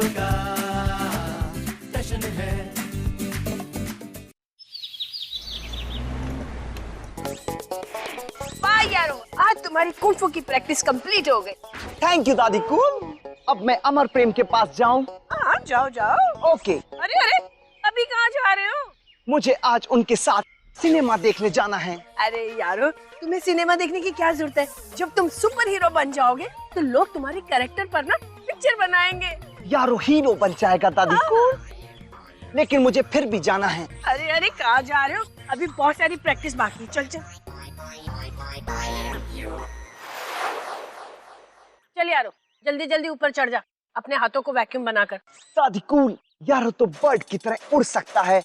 का जश्न है। वाह यारो, आज तुम्हारी कुंफू की प्रैक्टिस कंप्लीट हो गई। थैंक यू दादी कूल। अब मैं अमर प्रेम के पास जाऊं? हाँ जाओ जाओ। ओके। अरे अरे, अभी कहाँ जा रहे हो? मुझे आज उनके साथ सिनेमा देखने जाना है। अरे यारो, तुम्हें सिनेमा देखने की क्या जरूरत है? जब तुम सुपर हीरो बन जाओगे तो लोग तुम्हारे कैरेक्टर पर ना पिक्चर बनाएंगे। यारो हीरो बन जाएगा दादी कूल, लेकिन मुझे फिर भी जाना है। अरे अरे, कहाँ जा रहे हो? अभी बहुत सारी प्रैक्टिस बाकी है। चल चल चल यारो, जल्दी जल्दी ऊपर चढ़ जा, अपने हाथों को वैक्यूम बनाकर। दादी कूल, यारो तो बर्ड की तरह उड़ सकता है,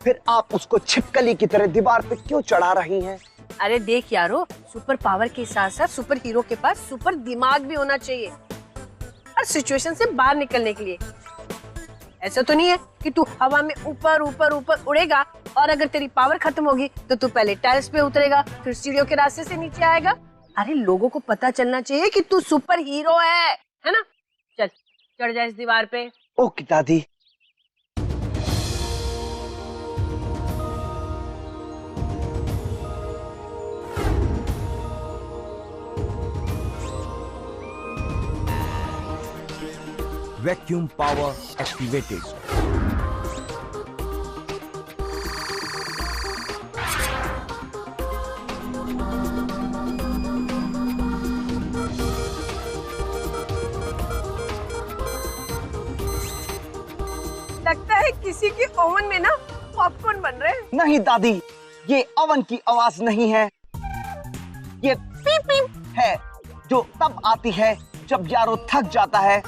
फिर आप उसको छिपकली की तरह दीवार पे क्यों चढ़ा रही हैं? अरे देख यारो, सुपर पावर के साथ साथ सुपर हीरो के पास सुपर दिमाग भी होना चाहिए हर सिचुएशन से बाहर निकलने के लिए। ऐसा तो नहीं है कि तू हवा में ऊपर ऊपर ऊपर उड़ेगा और अगर तेरी पावर खत्म होगी तो तू पहले टाइल्स पे उतरेगा, फिर सीढ़ियों के रास्ते से नीचे आएगा। अरे लोगों को पता चलना चाहिए कि तू सुपर हीरो है ना? चल चढ़ जा इस दीवार पे। ओके दादी। Vacuum power activated. लगता है किसी के ओवन में ना पॉपकॉर्न बन रहे हैं। नहीं दादी, ये ओवन की आवाज नहीं है, ये पीप पीप है जो तब आती है जब यारो थक जाता है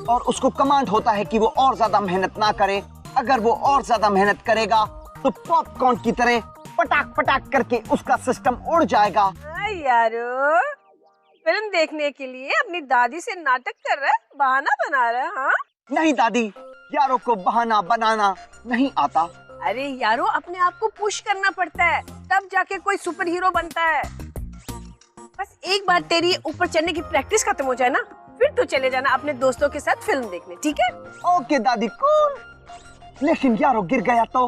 और उसको कमांड होता है कि वो और ज्यादा मेहनत ना करे। अगर वो और ज्यादा मेहनत करेगा तो पॉपकॉर्न की तरह पटाक पटाक करके उसका सिस्टम उड़ जाएगा। यारो, फिल्म देखने के लिए अपनी दादी से नाटक कर रहा है, बहाना बना रहा है। हाँ नहीं दादी, यारो को बहाना बनाना नहीं आता। अरे यारो, अपने आप को पुश करना पड़ता है, तब जाके कोई सुपर हीरो बनता है। बस एक बार तेरी ऊपर चढ़ने की प्रैक्टिस खत्म हो जाए ना, फिर तो चले जाना अपने दोस्तों के साथ फिल्म देखने, ठीक है? ओके दादी कूल। लेकिन यारो गिर गया तो?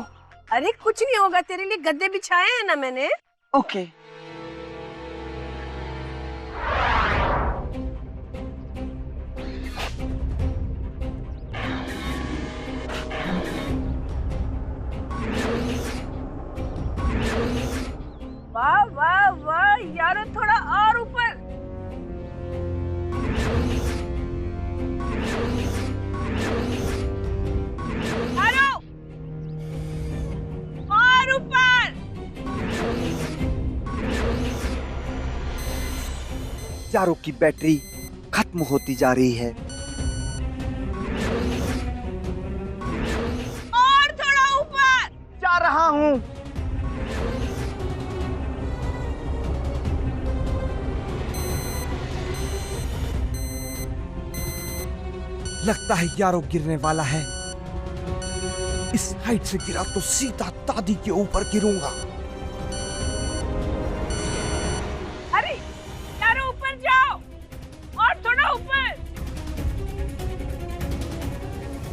अरे कुछ नहीं होगा, तेरे लिए गद्दे बिछाए हैं ना मैंने। ओके। वाह वाह वाह यारो, थोड़ा और ऊपर। हेलो, और ऊपर। यारो की बैटरी खत्म होती जा रही है। और थोड़ा ऊपर। जा रहा हूँ। लगता है यारो गिरने वाला है। इस हाइट से गिरा तो सीधा दादी के ऊपर गिरूंगा। अरे यारो, ऊपर जाओ, और थोड़ा ऊपर।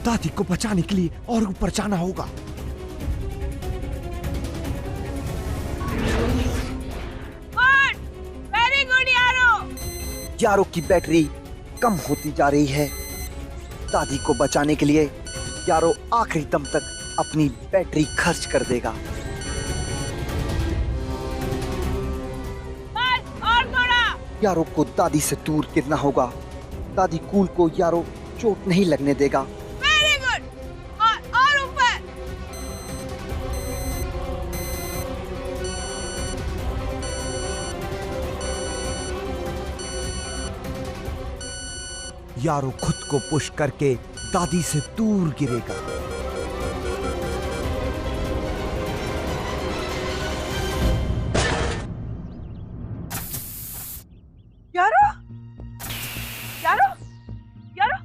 दादी को बचाने के लिए और ऊपर जाना होगा। वेरी गुड यारो। यारो की बैटरी कम होती जा रही है। दादी को बचाने के लिए यारो आखिरी दम तक अपनी बैटरी खर्च कर देगा। और थोड़ा। यारो को दादी से दूर गिरना होगा। दादी कूल को यारो चोट नहीं लगने देगा। वेरी गुड, और ऊपर। यारो खुद को पुश करके दादी से दूर गिरेगा। यारो, यारो, यारो।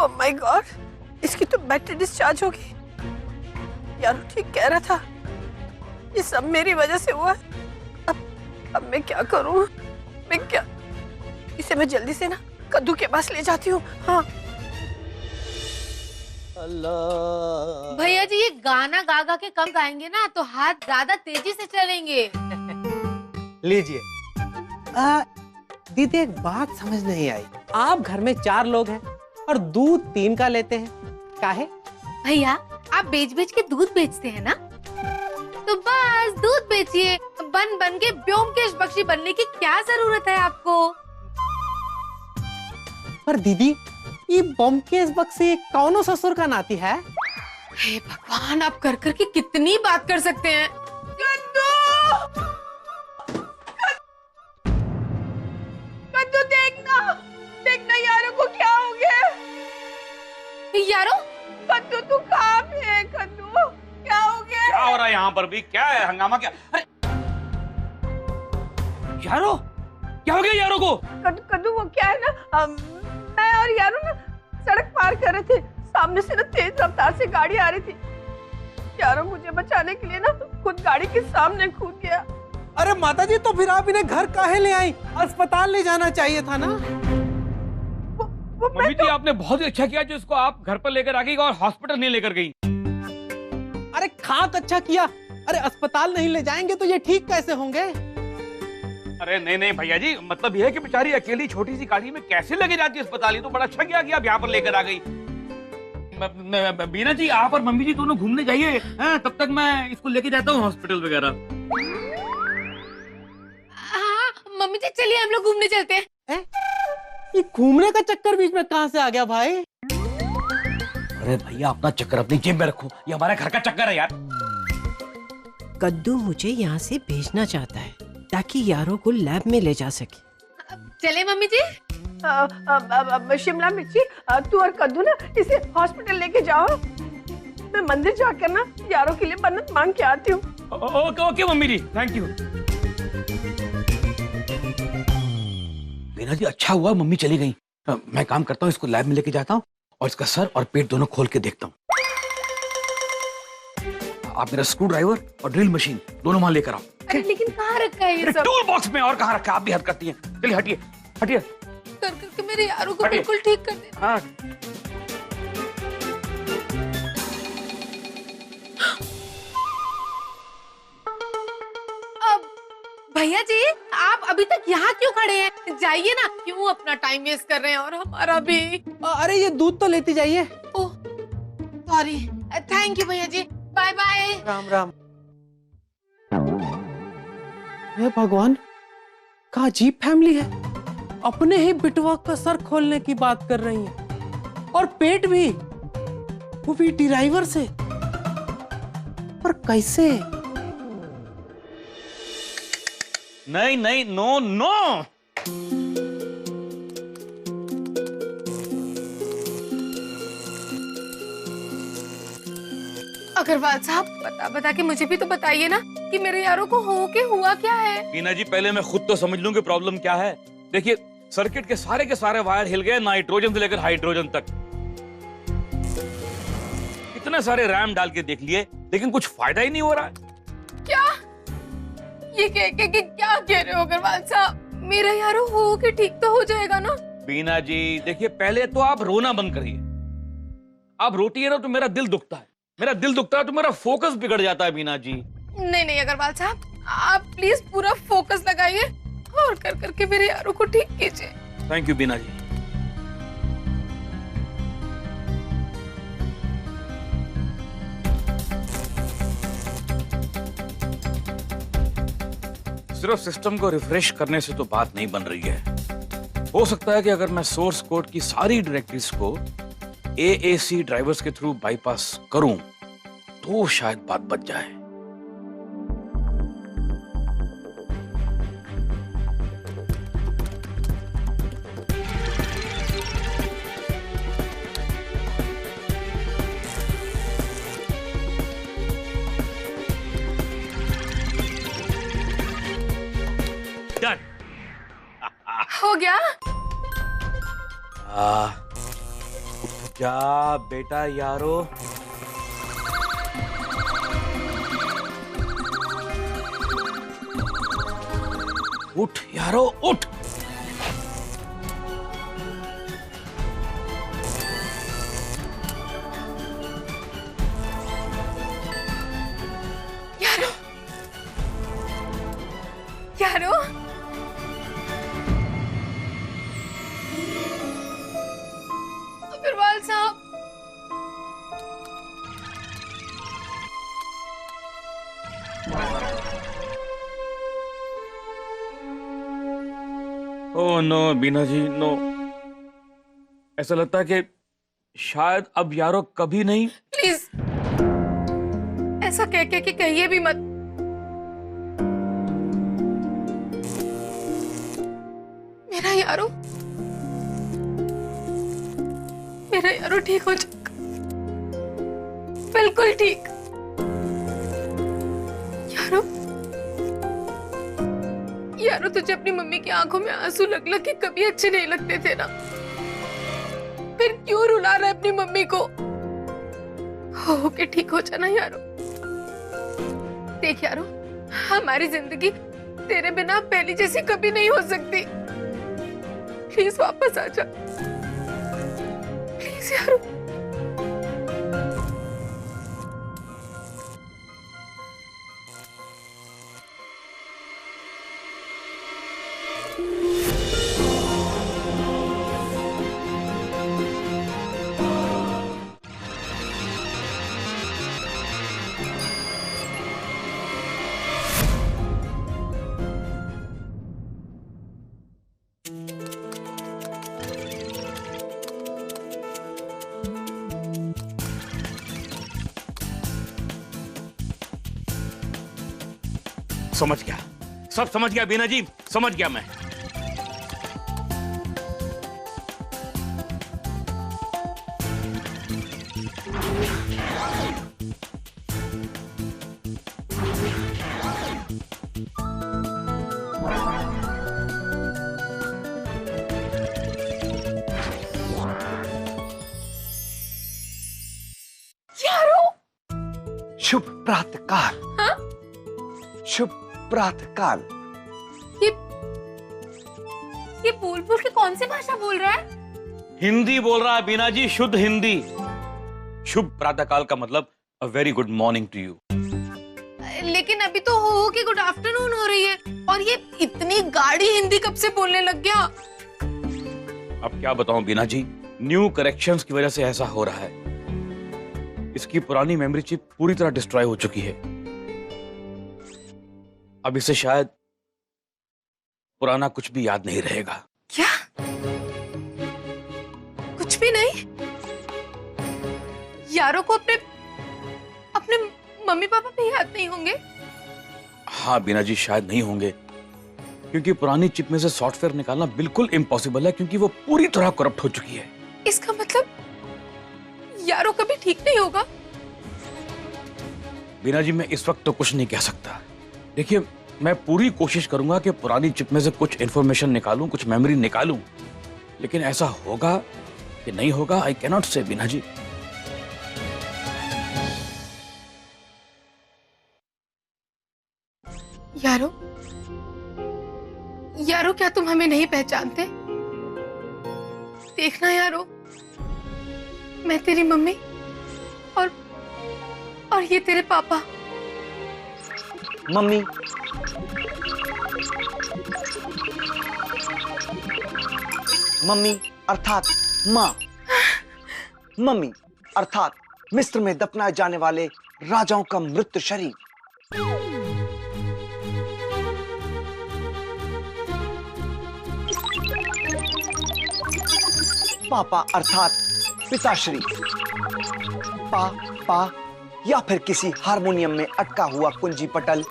ओह माय गॉड, इसकी तो बैटरी डिस्चार्ज होगी। यार ठीक कह रहा था, ये सब मेरी वजह से हुआ है। अब मैं क्या करूं? इसे मैं जल्दी से ना कद्दू के पास ले जाती हूँ। हाँ भैया जी, ये गाना गा गा के कम गाएंगे ना तो हाथ ज्यादा तेजी से चलेंगे। लीजिए। दीदी एक बात समझ नहीं आई, आप घर में 4 लोग हैं और दूध 3 का लेते हैं, काहे? भैया आप बेच के दूध बेचते हैं ना, तो बस दूध बेचिए। बन के ब्योमकेश बख्शी बनने की क्या जरूरत है आपको? पर दीदी ये ब्योमकेश बख्शी कौनो ससुर का नाती है? हे भगवान, आप कर के कितनी बात कर सकते हैं। कद्दू देखना यारों को क्या हो गया? यारो कद्दू तू कहाँ पे है? कद्दू क्या हो गया? क्या हो रहा है यहाँ पर भी? क्या है हंगामा? क्या? अरे यारो, क्या हो गया यारों को? कद्दू वो क्या है ना, मैं और यारो ना सड़क पार कर रहे थे, सामने से ना तेज रफ्तार से गाड़ी आ रही थी। यारो मुझे बचाने के लिए ना खुद गाड़ी के सामने कूद गया। अरे माता जी, तो फिर आप इन्हें घर काहे ले आई? अस्पताल ले जाना चाहिए था ना। मम्मी जी, आपने बहुत ही अच्छा किया जो इसको आप घर पर लेकर आ गई और हॉस्पिटल नहीं लेकर गई। अरे खाक अच्छा किया। अरे अस्पताल नहीं ले जाएंगे तो ये ठीक कैसे होंगे? अरे नहीं भैया जी, मतलब यह है कि बेचारी अकेली छोटी सी गाड़ी में कैसे लेके जाती है अस्पताल? तो बड़ा अच्छा किया कि आप यहाँ पर लेकर आ गई। बीना जी, आप और मम्मी जी दोनों घूमने जाइए, तब तक मैं इसको लेके जाता हूँ हॉस्पिटल वगैरह। हाँ मम्मी जी, चलिए हम लोग घूमने चलते हैं। ये घूमने का चक्कर बीच में कहाँ से आ गया भाई? अरे भैया, अपना चक्कर अपनी जेब में रखो, ये हमारे घर का चक्कर है यार। कद्दू मुझे यहाँ से भेजना चाहता है ताकि यारों को लैब में ले जा सके। चले मम्मी जी। शिमला मिर्ची, तू और कद्दू ना इसे हॉस्पिटल लेके जाओ। मैं मंदिर जाकर ना यारों के लिए मन्नत मांग के आती हूँ। Okay mummy ji, thank you. Bina ji, अच्छा हुआ मम्मी चली गई। मैं काम करता हूँ, इसको लैब में लेके जाता हूँ और इसका सर और पेट दोनों खोल के देखता हूँ। आप मेरा स्क्रू ड्राइवर और ड्रिल मशीन दोनों वहां लेकर आओ। अरे लेकिन कहाँ रखा है ये सब? टूल बॉक्स में। और कहाँ रखा? आप भी हद करती हैं। चलिए हटिए। कर मेरे यारों को हटिए। बिल्कुल ठीक कर दे। हाँ। भैया जी, आप अभी तक यहाँ क्यों खड़े हैं? जाइए ना, क्यों अपना टाइम वेस्ट कर रहे हैं और हमारा भी। अरे ये दूध तो लेती जाइए। ओह सॉरी, थैंक यू भैया जी, बाय बाय। राम राम। हे भगवान, क्या अजीब फैमिली है। अपने ही बिटवा का सर खोलने की बात कर रही है और पेट भी, वो भी ड्राइवर से। पर कैसे? नहीं, नो। अग्रवाल साहब, बता के मुझे भी तो बताइए ना कि मेरे यारों को हो के हुआ क्या है। बीना जी, पहले मैं खुद तो समझ लूं कि प्रॉब्लम क्या है। देखिए, सर्किट के सारे वायर हिल गए, नाइट्रोजन से लेकर हाइड्रोजन तक। इतने सारे रैम डाल के देख लिए, लेकिन कुछ फायदा ही नहीं हो रहा है। क्या ये क्या कह रहे हो अग्रवाल साहब? मेरा यारों हो के ठीक तो हो जाएगा ना? बीना जी देखिए, पहले तो आप रोना बंद करिए। आप रोती है ना तो मेरा दिल दुखता है, तो मेरा फोकस बिगड़ जाता है। बीना जी नहीं अग्रवाल साहब, आप प्लीज पूरा फोकस लगाइए और करके मेरे यारों को ठीक कीजिए। थैंक यू बीना जी। सिर्फ सिस्टम को रिफ्रेश करने से तो बात नहीं बन रही है। हो सकता है कि अगर मैं सोर्स कोड की सारी डायरेक्टरीज को AAC ड्राइवर्स के थ्रू बाईपास करूं तो शायद बात बच जाए। डन। हो गया? क्या बेटा यारो, उठ यारो उठ। यारो, यारो, अग्रवाल साहब, ओह नो बीना जी नो, ऐसा लगता है कि शायद अब यारो कभी नहीं। प्लीज ऐसा कह के कहिए भी मत। मेरा यारो, मेरा यारो ठीक हो जाएगा, बिल्कुल ठीक। यारो, यारो तुझे अपनी मम्मी की आंखों में आंसू लग लग के कभी अच्छे नहीं लगते थे ना, फिर क्यों रुला रहा है अपनी मम्मी को? हो के ठीक हो जाना यारो। देख यारो, हमारी जिंदगी तेरे बिना पहली जैसी कभी नहीं हो सकती। प्लीज वापस आ जा, प्लीज यारो। समझ गया, सब समझ गया बीना जी, समझ गया मैं। शुभ प्रातःकाल। हाँ? शुभ प्रातःकाल। ये बोल बोल के कौन सी भाषा बोल रहा है? हिंदी बोल रहा है बीना जी, शुद्ध हिंदी। शुभ प्रातःकाल का मतलब a very good morning to you. लेकिन अभी तो हो के गुड आफ्टरनून हो रही है, और ये इतनी गाढ़ी हिंदी कब से बोलने लग गया? अब क्या बताऊं बीना जी, न्यू करेक्शंस की वजह से ऐसा हो रहा है। इसकी पुरानी मेमोरी चिप पूरी तरह डिस्ट्रॉय हो चुकी है। अब इसे शायद पुराना कुछ भी याद नहीं रहेगा। क्या? कुछ भी नहीं? यारों को अपने अपने मम्मी पापा भी याद नहीं होंगे? हाँ बीना जी, शायद नहीं होंगे, क्योंकि पुरानी चिप में से सॉफ्टवेयर निकालना बिल्कुल इम्पॉसिबल है, क्योंकि वो पूरी तरह करप्ट हो चुकी है। इसका मतलब यारों कभी ठीक नहीं होगा? बीना जी, मैं इस वक्त तो कुछ नहीं कह सकता। देखिए, मैं पूरी कोशिश करूंगा कि पुरानी चिप में से कुछ इंफॉर्मेशन निकालूं, कुछ मेमोरी निकालूं, लेकिन ऐसा होगा कि नहीं होगा, आई कैनॉट से बीना जी। यारो, यारो क्या तुम हमें नहीं पहचानते? देखना यारो, मैं तेरी मम्मी और ये तेरे पापा। मम्मी, मम्मी अर्थात माँ, मम्मी अर्थात मिस्र में दफनाए जाने वाले राजाओं का मृत शरीर। पापा अर्थात पिताश्री। पा या फिर किसी हारमोनियम में अटका हुआ कुंजी पटल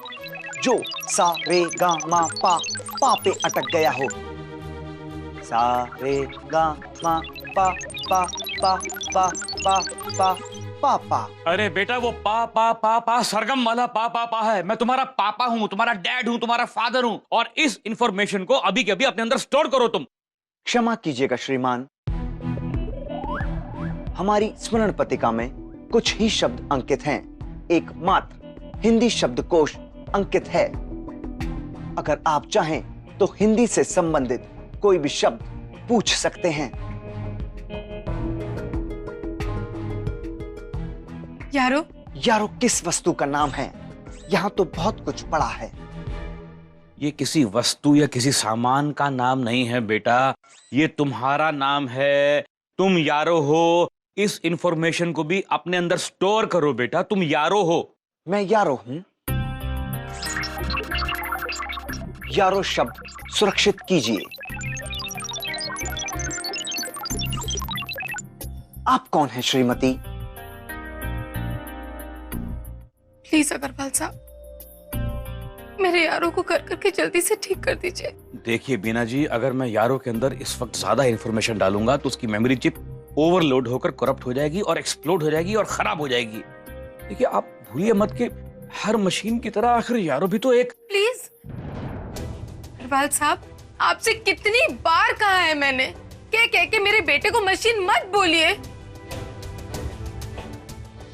जो सा रे गा मा पा पे अटक गया हो। सा रे गा मा पा पा पा पा पा पा पा पा। अरे बेटा, वो पा सरगम वाला पा है। मैं तुम्हारा पापा हूँ, तुम्हारा डैड हूँ, तुम्हारा फादर हूँ, और इस इंफॉर्मेशन को अभी के अभी अपने अंदर स्टोर करो तुम। क्षमा कीजिएगा श्रीमान, हमारी स्मरण पत्रिका में कुछ ही शब्द अंकित हैं। एकमात्र हिंदी शब्दकोश अंकित है। अगर आप चाहें तो हिंदी से संबंधित कोई भी शब्द पूछ सकते हैं। यारो, यारो किस वस्तु का नाम है? यहाँ तो बहुत कुछ पड़ा है। ये किसी वस्तु या किसी सामान का नाम नहीं है बेटा, ये तुम्हारा नाम है। तुम यारो हो। इस इंफॉर्मेशन को भी अपने अंदर स्टोर करो बेटा, तुम यारो हो। मैं यारो हूं। यारो शब्द सुरक्षित कीजिए। आप कौन हैं श्रीमती? प्लीज अग्रवाल साहब, मेरे यारों को कर करके जल्दी से ठीक कर दीजिए। देखिए बीना जी, अगर मैं यारो के अंदर इस वक्त ज्यादा इंफॉर्मेशन डालूंगा तो उसकी मेमोरी चिप ओवरलोड होकर करप्ट हो जाएगी और एक्सप्लोड हो जाएगी और खराब हो जाएगी। देखिए आप भूलिए मत कि हर मशीन की तरह आखिर यारो भी तो एक। प्लीज अग्रवाल साहब, आपसे कितनी बार कहा है मैंने, कह के मेरे बेटे को मशीन मत बोलिए।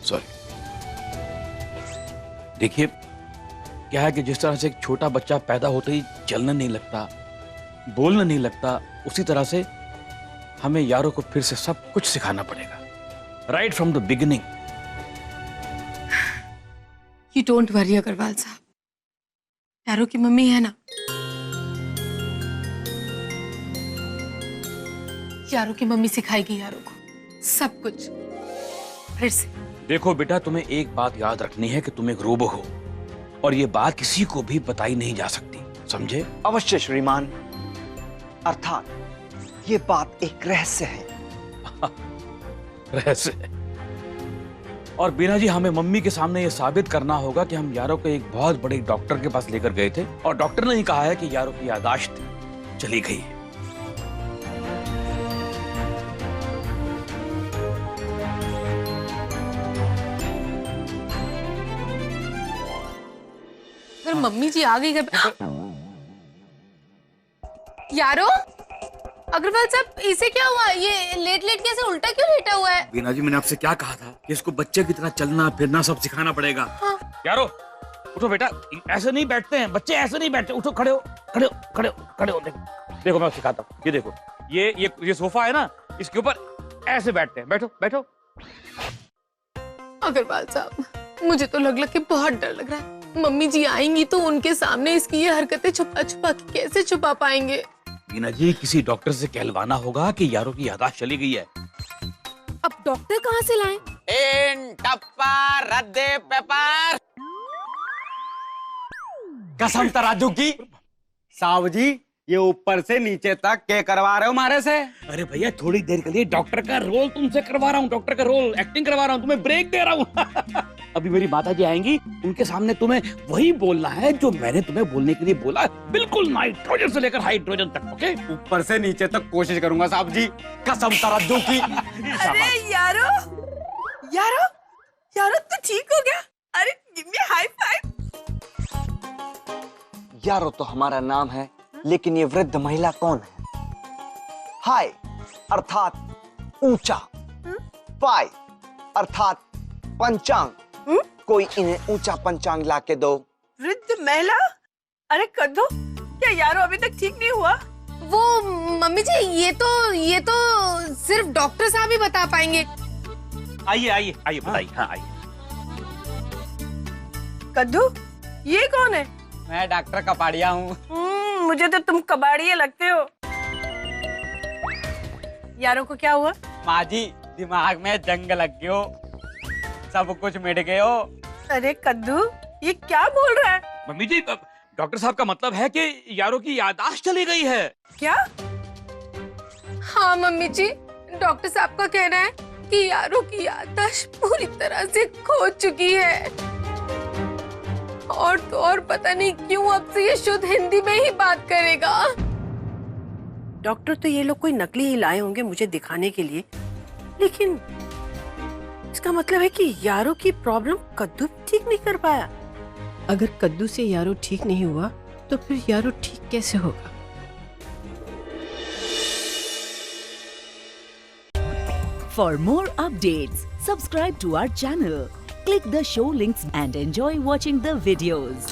सॉरी। देखिए क्या है कि जिस तरह से एक छोटा बच्चा पैदा होते ही चलने नहीं लगता, बोलने नहीं लगता, उसी तरह से हमें यारों को फिर से सब कुछ सिखाना पड़ेगा, right from the beginning. You don't worry Agarwal साहब, यारों की मम्मी है ना, यारों की मम्मी सिखाएगी यारों को सब कुछ फिर से। देखो बेटा, तुम्हें एक बात याद रखनी है कि तुम एक रोबो हो और ये बात किसी को भी बताई नहीं जा सकती, समझे? अवश्य श्रीमान। अर्थात ये बात एक रहस्य है। रहस्य है। और बीना जी, हमें मम्मी के सामने ये साबित करना होगा कि हम यारों को एक बहुत बड़े डॉक्टर के पास लेकर गए थे और डॉक्टर ने ही कहा है कि यारों की याददाश्त चली गई है। अगर मम्मी जी आ गई घर यारो, अग्रवाल साहब इसे क्या हुआ? ये लेट लेट कैसे उल्टा क्यों लेटा हुआ है? बीना जी, मैंने आपसे क्या कहा था कि इसको बच्चे की तरह चलना फिरना सब सिखाना पड़ेगा। हाँ। यारो उठो बेटा, ऐसे नहीं बैठते हैं बच्चे, ऐसे नहीं बैठते। उठो, खड़े हो, खड़े हो, खड़े हो, खड़े हो। देखो मैं सिखाता हूँ। ये देखो, ये सोफा है ना, इसके ऊपर ऐसे बैठते हैं। बैठो बैठो। अग्रवाल साहब, मुझे तो लग के बहुत डर लग रहा है। मम्मी जी आएंगी तो उनके सामने इसकी ये हरकतें छुपा छुपा के कैसे छुपा पाएंगे? बीना जी, किसी डॉक्टर से कहलवाना होगा कि यारों की याददाश्त चली गई है। अब डॉक्टर कहाँ से लाएं? इन टप्पा रद्दे पेपर कसम तराजू की। साहब जी, ये ऊपर से नीचे तक क्या करवा रहे हो हमारे से? अरे भैया, थोड़ी देर के लिए डॉक्टर का रोल तुमसे करवा रहा हूँ, डॉक्टर का रोल एक्टिंग करवा रहा हूँ, तुम्हें ब्रेक दे रहा हूँ। अभी मेरी माता जी आएंगी, उनके सामने तुम्हें वही बोलना है जो मैंने तुम्हें बोलने के लिए बोला, बिल्कुल नाइट्रोजन से लेकर हाइड्रोजन तक। ओके? ऊपर से नीचे तक कोशिश करूंगा साहब जी, कसम तराजू की। अरे यारो, यारो, यारो तू ठीक हो गया? अरे गिव मी हाई फाइव। यारो तो हमारा नाम है, लेकिन ये वृद्ध महिला कौन है? हाय अर्थात ऊंचा, पाई अर्थात पंचांग। कोई इन्हें ऊंचा पंचांग ला के दो। वृद्ध महिला? अरे कद्दू, क्या यारो अभी तक ठीक नहीं हुआ? वो मम्मी जी, ये तो सिर्फ डॉक्टर साहब ही बता पाएंगे। आइए आइए आइए, बताइए। हाँ आइए। कद्दू, ये कौन है? मैं डॉक्टर कपाड़िया हूँ। मुझे तो तुम कबाड़िए लगते हो। यारों को क्या हुआ? माँ जी, दिमाग में जंग लग गयो, सब कुछ मिट गयो। अरे कद्दू, ये क्या बोल रहा है? मम्मी जी, डॉक्टर साहब का मतलब है कि यारों की याददाश्त चली गई है। क्या? हाँ मम्मी जी, डॉक्टर साहब का कहना है कि यारों की याददाश्त पूरी तरह से खो चुकी है। और तो और पता नहीं क्यों अब से ये शुद्ध हिंदी में ही बात करेगा। डॉक्टर तो ये लोग कोई नकली ही लाए होंगे मुझे दिखाने के लिए, लेकिन इसका मतलब है कि यारो की प्रॉब्लम कद्दू ठीक नहीं कर पाया। अगर कद्दू से यारो ठीक नहीं हुआ तो फिर यारो ठीक कैसे होगा? For more updates, subscribe to our channel, click the show links and enjoy watching the videos.